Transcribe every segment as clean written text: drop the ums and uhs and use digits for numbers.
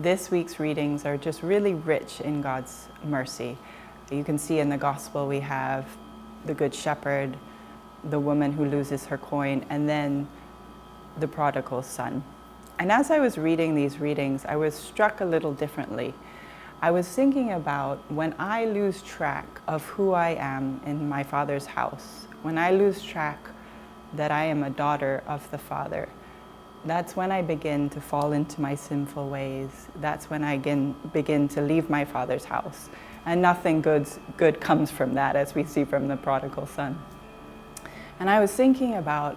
This week's readings are just really rich in God's mercy. You can see in the gospel we have the Good Shepherd, the woman who loses her coin, and then the prodigal son. And as I was reading these readings, I was struck a little differently. I was thinking about when I lose track of who I am in my Father's house, when I lose track that I am a daughter of the Father, that's when I begin to fall into my sinful ways. That's when I begin to leave my Father's house. And nothing good comes from that, as we see from the prodigal son. And I was thinking about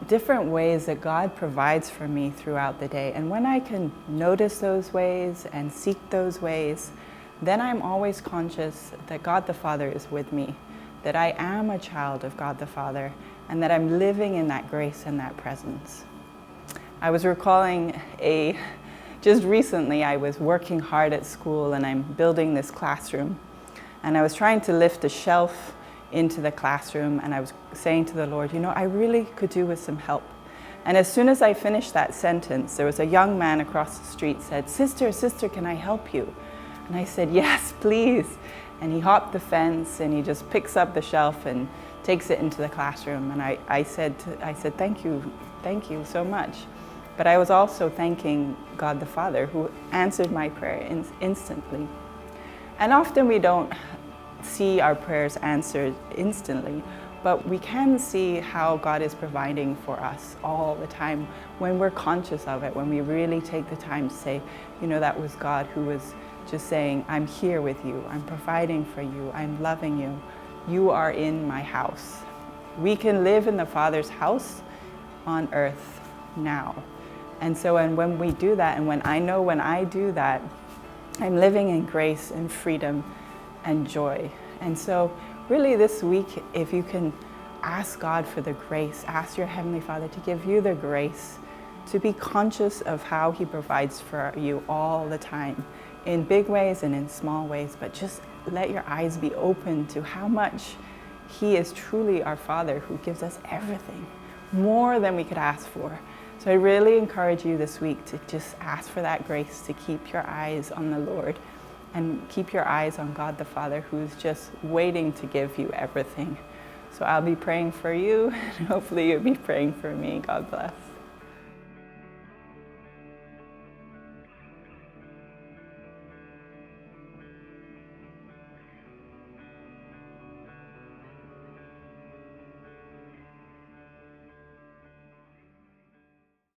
different ways that God provides for me throughout the day. And when I can notice those ways and seek those ways, then I'm always conscious that God the Father is with me, that I am a child of God the Father, and that I'm living in that grace and that presence. I was recalling just recently I was working hard at school and I'm building this classroom. And I was trying to lift a shelf into the classroom, and I was saying to the Lord, I really could do with some help. And as soon as I finished that sentence, there was a young man across the street said, Sister, can I help you? And I said, yes, please. And he hopped the fence and he just picks up the shelf and takes it into the classroom. And I said, thank you so much. But I was also thanking God the Father, who answered my prayer instantly. And often we don't see our prayers answered instantly, but we can see how God is providing for us all the time when we're conscious of it, when we really take the time to say, that was God who was just saying, I'm here with you, I'm providing for you, I'm loving you, you are in my house. We can live in the Father's house on earth now. And so, and when we do that, and when I do that, I'm living in grace and freedom and joy. And so really this week, if you can ask God for the grace, ask your Heavenly Father to give you the grace to be conscious of how He provides for you all the time, in big ways and in small ways, but just let your eyes be open to how much He is truly our Father, who gives us everything, more than we could ask for. So I really encourage you this week to just ask for that grace, to keep your eyes on the Lord and keep your eyes on God the Father, who's just waiting to give you everything. So I'll be praying for you, and hopefully you'll be praying for me. God bless.